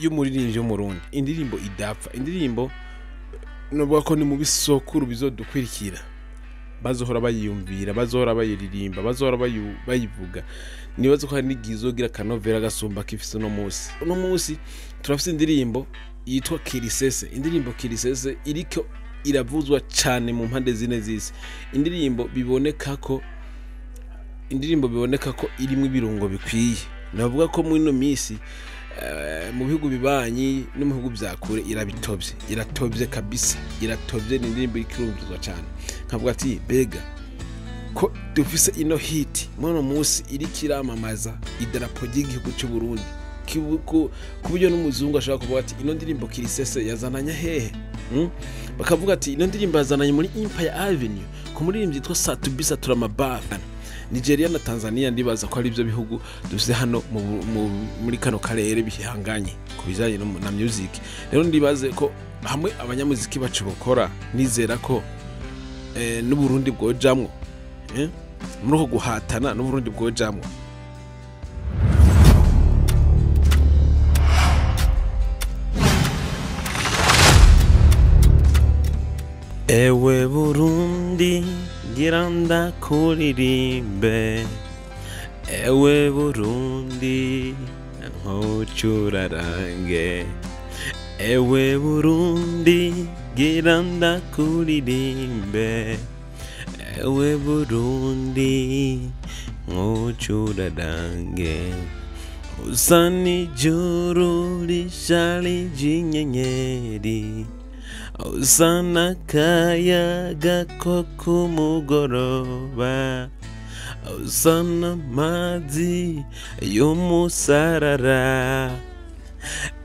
y'umuririmbyi w'umurundi, indirimbo idapfa, indirimbo novuga ko ni mu bisokuru bizodukwirikira, bazohora bayiyumvira, bazohora bayiririmba, bazohora bayivuga. Nibaza ko hari n'igizogira kanovera gasumba kifise no musi turafise indirimbo yitwa Kirisese. Indirimbo Kirisese iriko iravuzwa cyane mu mpande zine z'isi. Indirimbo biboneka ko irimo ibirungo bikwiye. Navuga ko mu ino misi mu bihugu bibanyi no mu bihugu bya kure iratovye kabisa, iratovye. Ni indirimbo ikirumvizwa cyane, nkavuga ati bega ko dufise ino hit mwana musi iri kiramamaza idarapo ry'igihugu cy'u Burundi, ku buryo n'umuzungu ashaka kuvuga ati ino ndirimbo Kirisese yazananya hehe. Bakavuga ati ino ndirimbo yazananye muri Empire Avenue ku muririmbyi yitwa Satubisa Turamabana. Nigeria na Tanzania ndibaza ko ari byo bihugu dufise hano muri kano karere bihanganye ku bijanye na music. Rero ndibaze ko hamwe abanyamuziki bacu bokora, nizera ko n'u Burundi bwojamwo muri uko guhatana, n'u Burundi bwojamwo. Ewe Burundi ngira ndakuririmbe, ewe Burundi nkucurarange, ewe Burundi ngira ndakuririmbe, ewe Burundi nkucurarange. Usa n'ijuru rishali ry'inyenyeri, usa n'akayaga ko kumugoroba, usa n'amazi y'umusarara,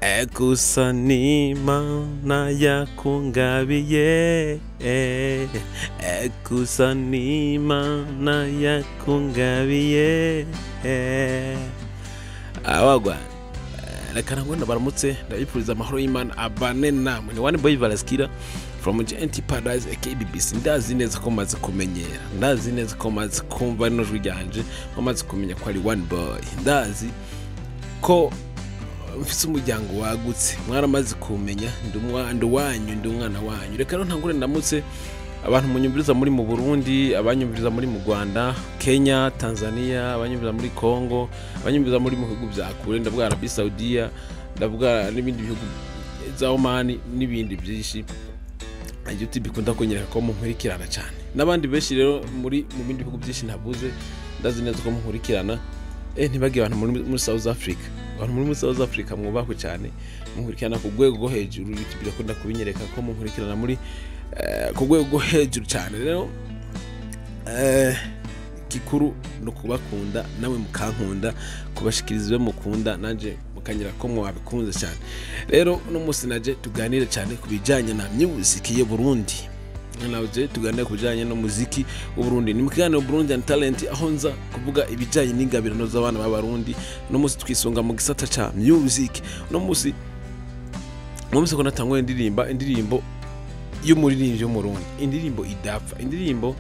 ekusa n'Imana yakungabiye, ekusa n'Imana yakungabiye. Awagwa reka ngwenda baramutse, ndabipuriza amahoro y'Imana abane namwe. Ni One Boy Valaskira from GNT Paradise AKBBC. Ndazi neza ko maze kumenyera, ndazi neza ko maze kumva no jwi ryanje, maze kumenya ko ari One Boy. Ndazi ko mfise umuryango wagutse, mwaramaze kumenya ndi wanyu, ndi umwana wanyu. Reka ntangure ndamutse abantu munyumviriza muri mu Burundi, abanyumviriza muri mu Rwanda, Kenya, Tanzania, abanyumviriza muri Congo, abanyumviriza muri mu bihugu bya kure, ndavuga Arabie Saoudite, ndavuga n'ibindi bihugu za Oman n'ibindi byinshi. YouTube bikunda kunyereka ko munkurikirana cyane, n'abandi benshi rero mu bindi bihugu byinshi ntabuze, ndazi neza ko munkurikirana. Ntibagi abantu muri South Africa, abantu muri South Africa mwubahwe cyane, munkurikirana ku rwego rwo hejuru. YouTube bikunda kubinyereka ko munkurikirana muri ku rwego rwo hejuru cyane. Rero gikuru no kubakunda, nawe mukankunda, kubashikiriza mukunda, nanje mukanyira ko mwabikunze cyane. Rero no musi naje tuganire cyane kubijanye na music y'u Burundi, naje tuganire kubijanye no muziki w'u Burundi. Ni mukiganiro Burundi and Talent, aho nza kuvuga ibijanye n'ingabirano z'abana b'abarundi. No musi twisonga mu gisata ca music. No musi ko natangwe indirimbo y'umuririmbyi w'umurundi, indirimbo idapfa, indirimbo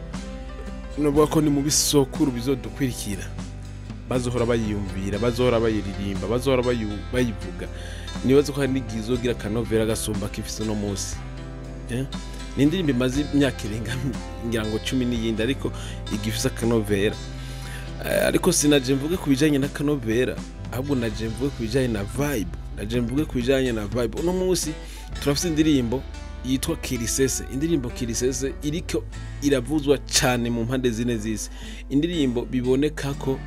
novuga ko ni mu bisokuru bizodukwirikira, bazohora bayiyumvira, bazohora bayiririmba, bazohora bayivuga. Nibaza ko hari n'igizogira kanovera gasumba kifise no musi. Ni indirimbo imaze imyaka irenga ngira ngo 10 n'iyindi, ariko igifise kanovera. Ariko sinaje mvuge kubijanye na kanovera, ahubwo naje mvuge kubijanye na vibe, uno musi turafise indirimbo yitwa Kirisese. Indirimbo Kirisese iriko iravuzwa cyane mu mpande zine z'isi. Indirimbo biboneka ko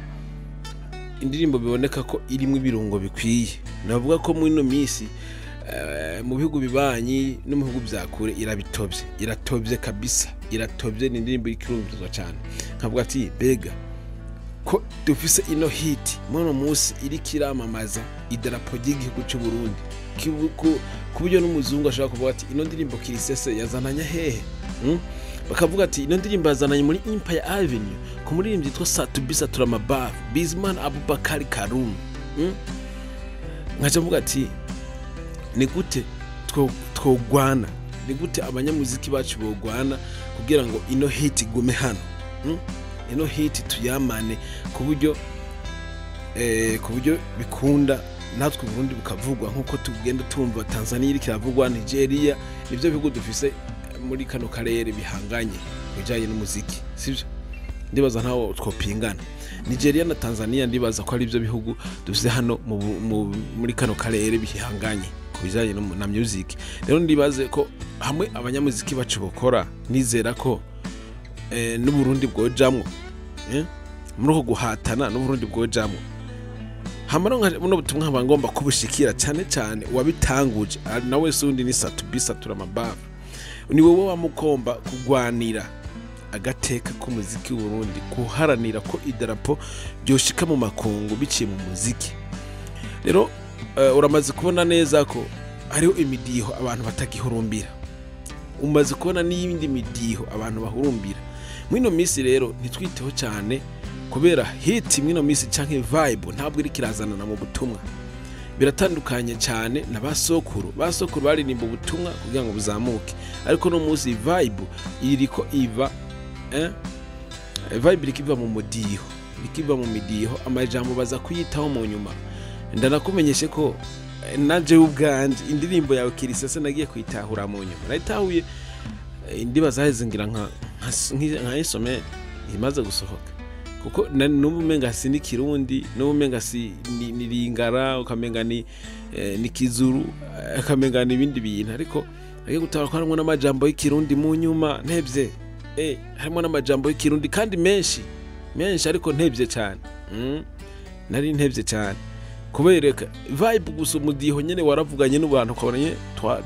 irimo ibirungo bikwiye. Navuga ko mu ino misi mu bihugu bibanyi no mu bihugu bya kure iratovye kabisa, iratovye. Ni indirimbo ikirumvizwa cyane, nkavuga ati bega ko dufise ino hit mwana musi iri kiramamaza idarapo ry'igihugu cy'u Burundi, ku buryo n'umuzungu ashaka kuvuga ati ino ndirimbo Kirisese yazananya hehe. Bakavuga ati ino ndirimbo yazananye muri Empire Avenue ku muririmbyi yitwa Satubisa Turamabana, Bizman Abubakar Karum. Nkaje mvuga ati ni gute twogwana, ni gute abanyamuziki bacu bogwana kugira ngo ino hit igume hano, ino hit tuyamane ku buryo bikunda natwe Burundi bukavugwa nkuko tugenda tumva Tanzania iri kiravugwa, Nigeria, nivyo bihugu dufise muri kano karere bihanganye bijanye n'umuziki, sivyo? Ndibaza ntawo twopingana. Nigeria na Tanzania ndibaza ko ari byo bihugu dufise hano muri kano karere bihanganye kubijanye na music. Rero ndibaze ko hamwe abanyamuziki bacu bokora, nizera ko n'u Burundi bwojamwo, muri ko guhatana n'u Burundi bwojamwo. Hamaronka muno butumwa bangomba kubushikira cyane wabitanguje nawe sundi ni Satubi Turamabavu. Ni wowe wamukomba kugwanira agateka k'umuziki w'u Burundi, kuharanira ko idarapo byoshika mu makungu biciye mu muziki. Rero uramaze kubona neza ko hariho imidiho abantu batagihurumbira, umaze kubona n'iyindi midiho abantu bahurumbira. Mwino misi rero nitwiteho cyane kubera hit mwino misi canke vibe ntabwo iri kirazanana mu butumwa, biratandukanye cyane na basokuru baririmba ubutumwa kugira ngo buzamuke, ariko no muzi vibe iriko iva vibe rikiva mu mudiho, rikiva mu midiho, amajambo baza kuyitaho mu nyuma. Ndanakumenyeshe ko naje ubwanje indirimbo yawe Kirisese nagiye kwitahura mu nyuma, nayitahuye indibaza hezingira nka isome imaze gusohoka, kuko n'ubumenga si ni Kirundi, n'ubumenga si ni Lingara, ukamenga ni Kizuru, ukamenga ni ibindi bintu, ariko agiye gutara ko harimo n'amajambo y'Kirundi mu nyuma ntebye. Harimo n'amajambo y'Kirundi kandi menshi ariko ntebye cyane. Nari ntebye cyane kubereka vibe gusa umudiho nyene waravuganye n'abantu ukabonye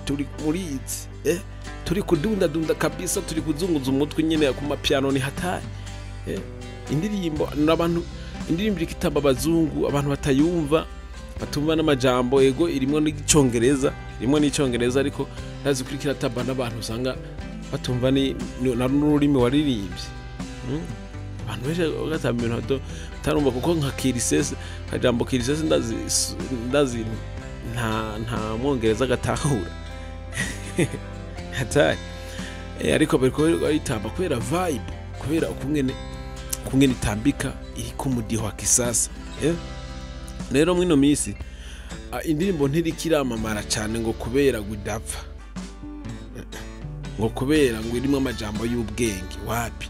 turi muri iki turi kudunda kabisa, turi kuzunguza umutwe nyene ku mapiano ni hatari. Indirimbo n'abantu, indirimbo ikitamba abazungu, abantu batayumva, batumva n'amajambo, ego irimo n'icyongereza, ariko nazi kurikira tamba n'abantu usanga batumva ni n'ururimi waririmbye. Abantu benshi bagatamba ibintu batarumva, kuko nka Kirisese, kajambo Kirisese ndazi nta mwongereza gatahura hatari. Ariko bariko baritamba kubera vibe, kubera ukungene itambika iri ku mudiho wa kisasa. Rero mwino misi indirimbo ntirikiramamara cyane ngo kubera gudapfa, ngo kubera ngo irimo amajambo y'ubwenge, wapi.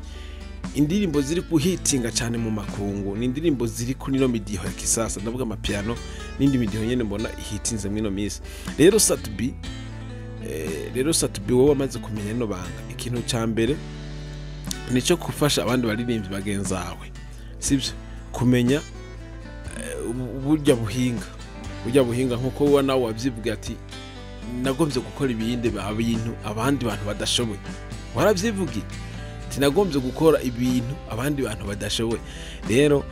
Indirimbo ziri kuhitinga cyane mu makungu ni indirimbo ziri kuri no midiho ya kisasa, ndavuga amapiano n'indi midiho nyene mbona ihitinze mwino misi. Rero Satubi wowe amaze kumenya no banga, ikintu cya mbere nico kufasha abandi baririmbyi bagenzawe, sibyo? Kumenya burya buhinga nkuko wowe nawe wabyivuga ati nagombye gukora ibindi bintu abandi bantu badashoboye. Waravyivugiye ati nagombye gukora ibintu abandi bantu badashoboye. Rero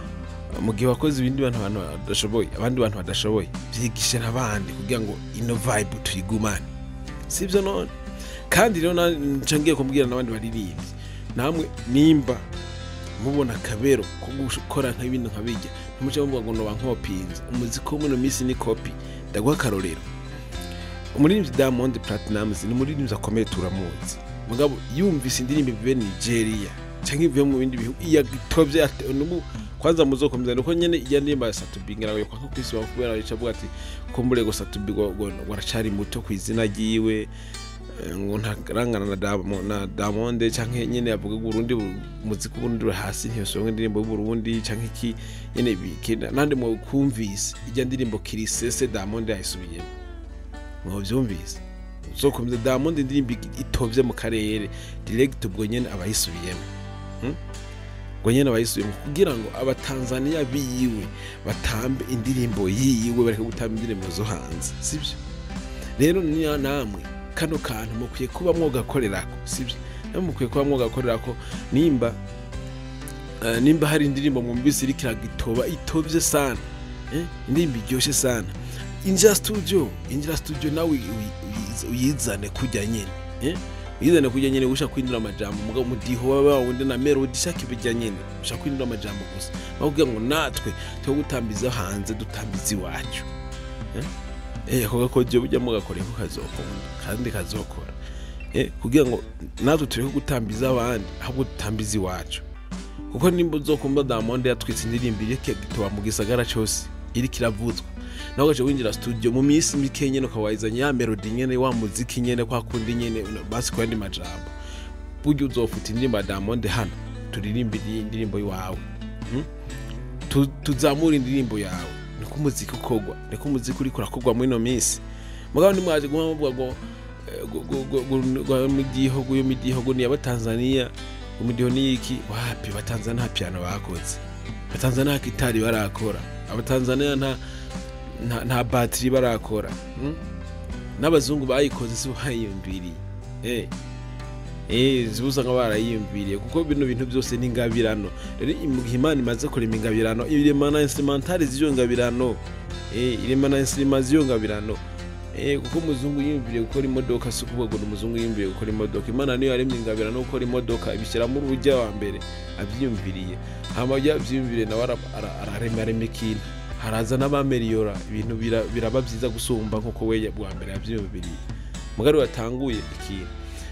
mu gihe wakoze ibindi abandi bantu badashoboye, byigishe n'abandi kugira ngo ino vibe tuyigumane, sibyo none? Kandi rero ncangiye kumbwira n'abandi baririmbyi, namwe nimba mubona kabero ko gukora nk'ibintu nkabijya, numuce muvuga ngo no bankopinze umuziko muno misi ni copy. Ndagwa karorero, umuririmbyi Diamond Platnumz ni umuririmbyi akomeye turamuzi, mugabo yumvise indirimbo bive Nigeria cyangwa ivuye mu bindi bihugu yagitovye nubu kwanza muzokomeza nuko nyene iya ndimba ya Satubi ngirawe kwa kwisi bakubera icavuga ati kumbure go Satubi waracari muto kwizina giwe, ngo ntagarangana na Diamond canke nyene yavuga Burundi muziki Burundi hasi ntiyosonga indirimbo y'u Burundi canke iki nyene bikina nande mu kumvise ijya ndirimbo Kirisese Diamond yayisubiyemo, mu byumvise uzokomeza Diamond indirimbo itovye mu karere direct ubwo nyene abayisubiyemo, ngo nyene abayisubiyemo kugira ngo abatanzania biyiwe batambe indirimbo yiwe bareke gutamba indirimbo zo hanze, sibyo? Rero ni namwe kano kantu mukwiye kuba mwogakorerako, sibyo? Mukwiye kuba mwogakorerako nimba hari indirimbo mu mbisi iri kiragitoba itovye sana, indirimbo iryoshe sana, injira studio nawe uyizane kujya nyene, uyizane kujya nyene usha kwindura amajambo mugabo mudiho waba wundi na melody shaka ibijya nyene usha kwindura amajambo gusa, bakubwira ngo natwe cyo gutambiza hanze dutambiza iwacu. Ako gakoje bujya mugakore ko kazokunda kandi kazokora, kugira ngo natwe turi gutambiza abandi ahubwo dutambiza iwacu. Kuko nimba uzokumva Diamond yatwitse indirimbo ireke gitoba mu gisagara cyose iri kiravuzwa, naho gaje winjira studio mu minsi mike nyene ukawayizanye ya melody nyene wa muziki nyene kwa kundi nyene basi kwandi majambo buryo uzofuta indirimbo ya Diamond hano turirimba indirimbo yawe tuzamura indirimbo yawe niko umuziki ukogwa niko umuziki uri kurakogwa muri no minsi mugabo ndi mwaje gumvuga ngo yo midiho ni y'Abatanzania umudiho ni iki wapi Batanzania piano bakoze Batanzania gitari barakora Abatanzania nta battery barakora n'abazungu bayikoze si bayiyumviriye zibuza ngo barayiyumviriye kuko bino bintu byose ni ingabirano rero Imana imaze kurema ingabirano iremana instrumental ziyo ngabirano iremana instrument ziyo ngabirano kuko umuzungu yiyumviriye gukora imodoka si kuvuga ngo umuzungu yiyumviriye gukora imodoka Imana niyo yaremye ingabirano gukora imodoka ibishyira mu rujya wa mbere abyiyumviriye hama byiyumviriye nawe ararema ikintu haraza n'abameliora ibintu biraba byiza gusumba nkuko we bwa mbere yabyiyumviriye mugari watanguye ikintu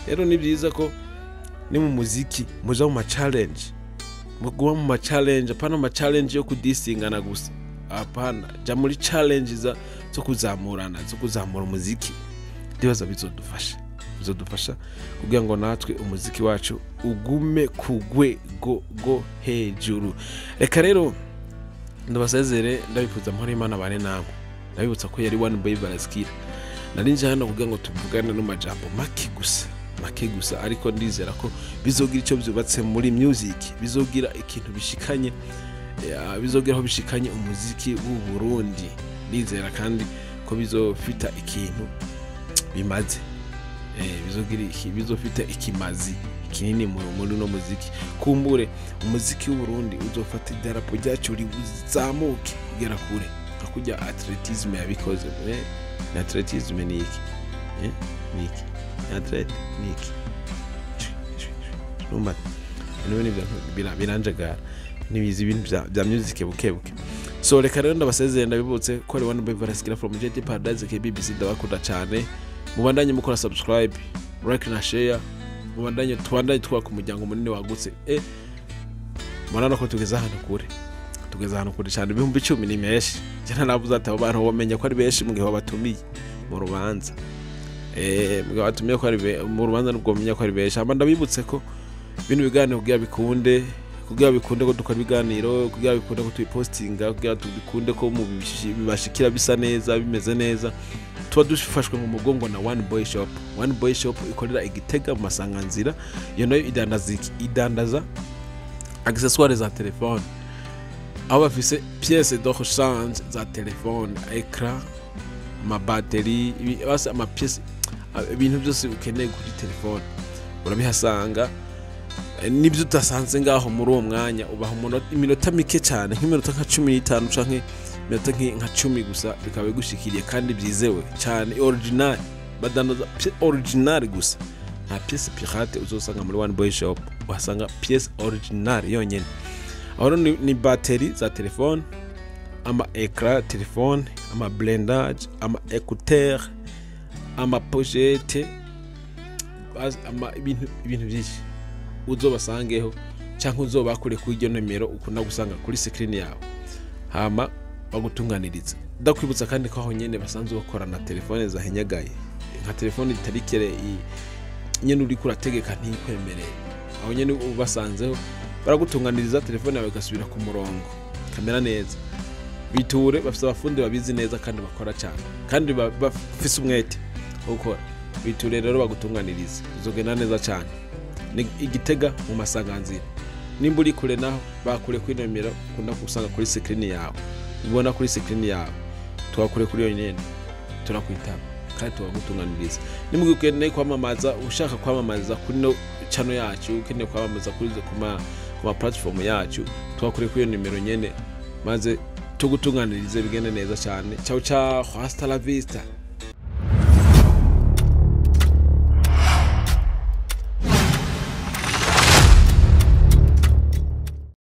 rero ni byiza ko ni mu muziki muja mu challenge mugwa mu challenge apana mu challenge yo kudisingana gusa apana ja muri challenge zo kuzamurana zo kuzamura umuziki ndibaza bizodufasha kugira ngo natwe umuziki wacu ugume kugwego go hejuru reka rero ndabasezere ndabifuza muri Imana bane namwe ndabibutsa ko yari One Boy Baraskira narinje hano kugira ngo tuvugane no majambo make gusa ariko ndizera ko bizogira icyo byubatse muri music bizogira ikintu bishikanye bizogira aho bishikanye umuziki w'u Burundi ndizera kandi ko bizofita ikintu bimaze bizofita ikimazi kinini muri no muziki kumbure umuziki w'u Burundi uzofata idarapo ryacu rizamuke kugera kure akujya atletism yabikoze na atletism ni iki niki atlet niki numva none biranjagara nibizi ibintu bya music bukebuke so reka rero ndabasezeye ndabibutse ko ari One Boy Baraskira from JT Paradise KBBC ndabakunda cyane mubandanye mukora subscribe like na share mubandanye twaka umuryango munini wagutse murana ko tugeza hano kure cyane ibihumbi 10 ni meshi cyane nabuze atabo bantu bamenya ko ari beshi mu gihe babatumiye mu rubanza mugabo batumiye ko ari mu rubanza nubwo menya ko ari beshi amba ndabibutse ko ibintu biganiro kugira bikunde ko dukora ibiganiro kugira bikunde ko tubipostinga kugira tubikunde ko mu bibashikira bisa neza bimeze neza tuba dufashwe mu mugongo na One Boy Shop ikorera Igitega mu Masanganzira iyo nayo idandaza accessoires za telefone aho bafise pièces de rechange za telefone écran ma batterie basa ama pièces ibintu byose ukeneye kuri telefone urabihasanga nibyo utasanze ngaho muri uwo mwanya ubaha iminota mike cyane nk'iminota nka 15 canke iminota nka 10 gusa bikaba bigushikiriye kandi byizewe cyane original badanaza original gusa nta pièce pirate uzosanga muri One Boy Shop uhasanga pièce original yonyene aho ni batterie za telefone ama écran telefone ama blendage ama écouteur ama pochette ama ibintu byinshi uzobasangeho cyangwa uzobakure kuri iryo numero ukunda gusanga kuri screen yawe hama bagutunganiriza ndakwibutsa kandi ko aho nyene basanzwe bakora na telefone zahenyagaye nka telefone itarikere nyene uri kurategeka ntikwemereye aho nyene ubasanzeho baragutunganiriza telefone yawe gasubira ku murongo kamera neza biture bafite abafundi babizi neza kandi bakora cyane kandi bafise umwete ukora biture rero bagutunganiriza uzogenda neza cyane ni Igitega mu Masanganzira nimba uri kure naho bakure kuri nomero ukunda gusanga kuri screen yawe ubona kuri screen yawe twakure kuri yo nyene turakwitaba kandi tubagutunganiriza nimwe ukeneye kwamamaza ushaka kwamamaza kuri no channel yacu ukeneye kwamamaza kuri kuma platform yacu twakure kuri yo nimero nyene maze tugutunganirize bigende neza cyane ciao hasta la vista.